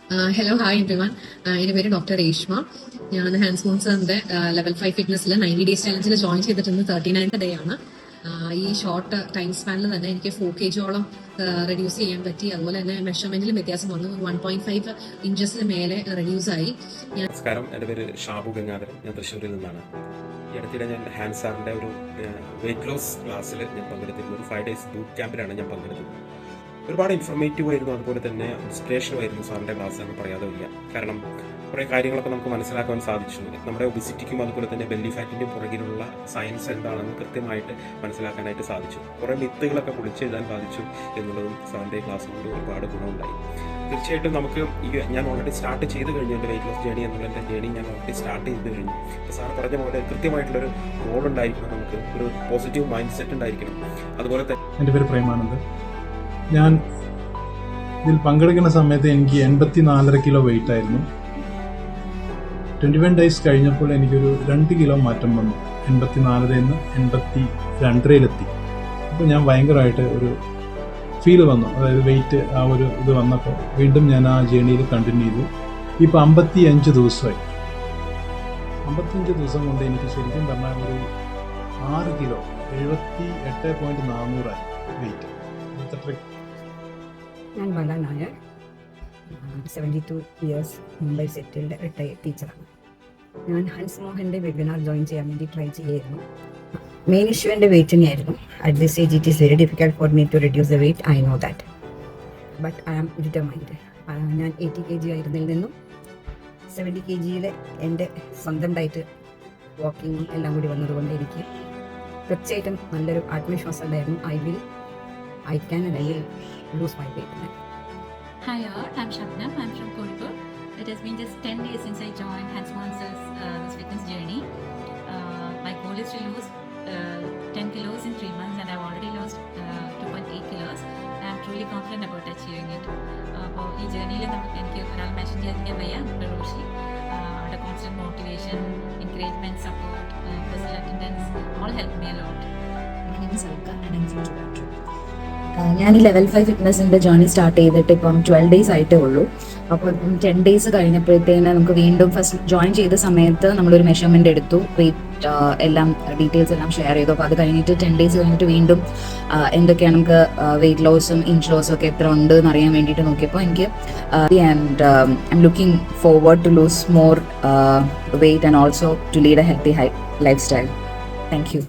Hello hi everyone. എൻ്റെ പേര് doctor Reshma. ഞാൻ ഹാൻഡ് സ്പോൺസറിന്റെ ലെവൽ 5 ഫിറ്റ്നസ്സിൽ 90 ഡേയ്സ് ചലഞ്ചിൽ ജോയിൻ ചെയ്തിട്ടുണ്ട്. 39th ഡേ ആണ്. ഈ ഷോർട്ട് ടൈം സ്പാനിൽ തന്നെ എനിക്ക് 4 kg റെഡ്യൂസ് ചെയ്യാൻ പറ്റി. അതുപോലെ തന്നെ മെഷർമെന്റിലും വ്യത്യാസം വന്നു. 1.5 ഇഞ്ചസിന് മേലെ റെഡ്യൂസ് ആയി. നമസ്കാരം, എൻ്റെ പേര് ഷാബു ഗംഗാധരൻ. ഞാൻ തൃശ്ശൂരിൽ നിന്നാണ്. ഈ അടുത്തിടെ ഞാൻ ഹാൻഡ് സാറിൻ്റെ ഒരു വെയിറ്റ് ലോസ് ക്ലാസ്സിൽ ഞാൻ പങ്കെടുത്തിരുന്നു. ഒരു 5 days ബൂട്ട് ക്യാമ്പിലാണ് ഞാൻ പങ്കെടുത്തത്. ഒരുപാട് ഇൻഫർമേറ്റീവ് ആയിരുന്നു, അതുപോലെ തന്നെ ഇൻസ്പിറേഷനും ആയിരുന്നു സാറിൻ്റെ ക്ലാസ് എന്ന് പറയാതെ വയ്യ. കാരണം കുറേ കാര്യങ്ങളൊക്കെ നമുക്ക് മനസ്സിലാക്കാൻ സാധിച്ചു. നമ്മുടെ ഒബിസിറ്റിക്കും അതുപോലെ തന്നെ ബെല്ലി ഫാറ്റിൻ്റെയും പുറകിലുള്ള സയൻസ് എന്താണെന്ന് കൃത്യമായിട്ട് മനസ്സിലാക്കാനായിട്ട് സാധിച്ചു. കുറേ മിത്തുകളൊക്കെ പൊളിച്ചെഴുതാൻ സാധിച്ചു എന്നുള്ളതും സാറിൻ്റെ ക്ലാസ് കൊണ്ട് ഒരുപാട് ഗുണമുണ്ടായി. തീർച്ചയായിട്ടും നമുക്ക് ഞാൻ ഓൾറെഡി സ്റ്റാർട്ട് ചെയ്ത് കഴിഞ്ഞു. എൻ്റെ വെയിറ്റ് ലോസ് ജേണി എന്നുള്ള എൻ്റെ ജേണി ഞാൻ ഓൾറെഡി സ്റ്റാർട്ട് ചെയ്ത് കഴിഞ്ഞു. അപ്പോൾ സാർ പറഞ്ഞ പോലെ കൃത്യമായിട്ടുള്ളൊരു ഗോൾ ഉണ്ടായിരിക്കണം, നമുക്ക് ഒരു പോസിറ്റീവ് മൈൻഡ് സെറ്റ് ഉണ്ടായിരിക്കണം. അതുപോലെ തന്നെ എൻ്റെ പേര് പ്രേമാനന്ദ്. ഞാൻ ഇതിൽ പങ്കെടുക്കുന്ന സമയത്ത് എനിക്ക് 84.5 കിലോ വെയിറ്റ് ആയിരുന്നു. 21 ഡേയ്സ് കഴിഞ്ഞപ്പോൾ എനിക്കൊരു 2 കിലോ മാറ്റം വന്നു. 84 നിന്ന് 82 അപ്പോൾ ഞാൻ ഭയങ്കരമായിട്ട് ഒരു ഫീൽ വന്നു. അതായത് വെയിറ്റ് ആ ഒരു ഇത് വന്നപ്പോൾ വീണ്ടും ഞാൻ ആ ജേണിയിൽ കണ്ടിന്യൂ ചെയ്തു. ഇപ്പോൾ 55 ദിവസമായി. 55 ദിവസം കൊണ്ട് എനിക്ക് ശരിക്കും പറഞ്ഞാൽ ഒരു 6 കിലോ 78.400 വെയിറ്റ്. ഞാൻ ബല Nair, 72 years, Mumbai settled retired ടീച്ചറാണ്. ഞാൻ ഹൻസ് മോഹൻ്റെ വെബിനാർ ജോയിൻ ചെയ്യാൻ വേണ്ടി ട്രൈ ചെയ്യായിരുന്നു. മെയിൻ ഇഷ്യൂ എൻ്റെ വെയിറ്റിംഗ് ആയിരുന്നു. At this age it is very difficult for me to reduce the weight. I know that, but I am determined. ഞാൻ 80 kg ആയിരുന്നതിൽ നിന്നും 70 kg എൻ്റെ സ്വന്തം ഡയറ്റ്, വാക്കിങ്ങും എല്ലാം കൂടി വന്നതുകൊണ്ട് എനിക്ക് തീർച്ചയായിട്ടും നല്ലൊരു ആത്മവിശ്വാസം ഉണ്ടായിരുന്നു. I can and I will lose my weight. Hi all, I'm Shabnam. I'm from Kozhikode. It has been just 10 days since I joined Hans Monsters this fitness journey. My goal is to lose 10 kilos in 3 months, and I've already lost 2.8 kilos. I'm truly confident about achieving it. അപ്പോൾ ഈ ജേർണിയിൽ നമുക്ക് എനിക്ക് ഒരാൾ mention ചെയ്യാൻ വയ്യ, നമ്മുടെ റോഷി. അവരുടെ constant motivation, encouragement, support, personal attendance, all help me allot. My name is Alka and I'm from Trivandrum. ഞാൻ ഈ ലെവൽ 5 ഫിറ്റ്നസിൻ്റെ ജേർണി സ്റ്റാർട്ട് ചെയ്തിട്ട് ഇപ്പം 12 days ആയിട്ടേ ഉള്ളൂ. അപ്പോൾ ഇപ്പം 10 days കഴിഞ്ഞപ്പോഴത്തേന് നമുക്ക് വീണ്ടും ഫസ്റ്റ് ജോയിൻ ചെയ്ത സമയത്ത് നമ്മളൊരു മെഷർമെൻ്റ് എടുത്തു, വെയിറ്റ് എല്ലാം ഡീറ്റെയിൽസ് എല്ലാം ഷെയർ ചെയ്തു. അപ്പോൾ അത് കഴിഞ്ഞിട്ട് 10 days കഴിഞ്ഞിട്ട് വീണ്ടും എന്തൊക്കെയാണ് നമുക്ക് വെയിറ്റ് ലോസും ഇഞ്ച് ലോസും ഒക്കെ എത്ര ഉണ്ട് എന്ന് അറിയാൻ വേണ്ടിയിട്ട് നോക്കിയപ്പോൾ എനിക്ക് and I am looking forward to lose more weight and also to lead a healthy lifestyle. Thank U.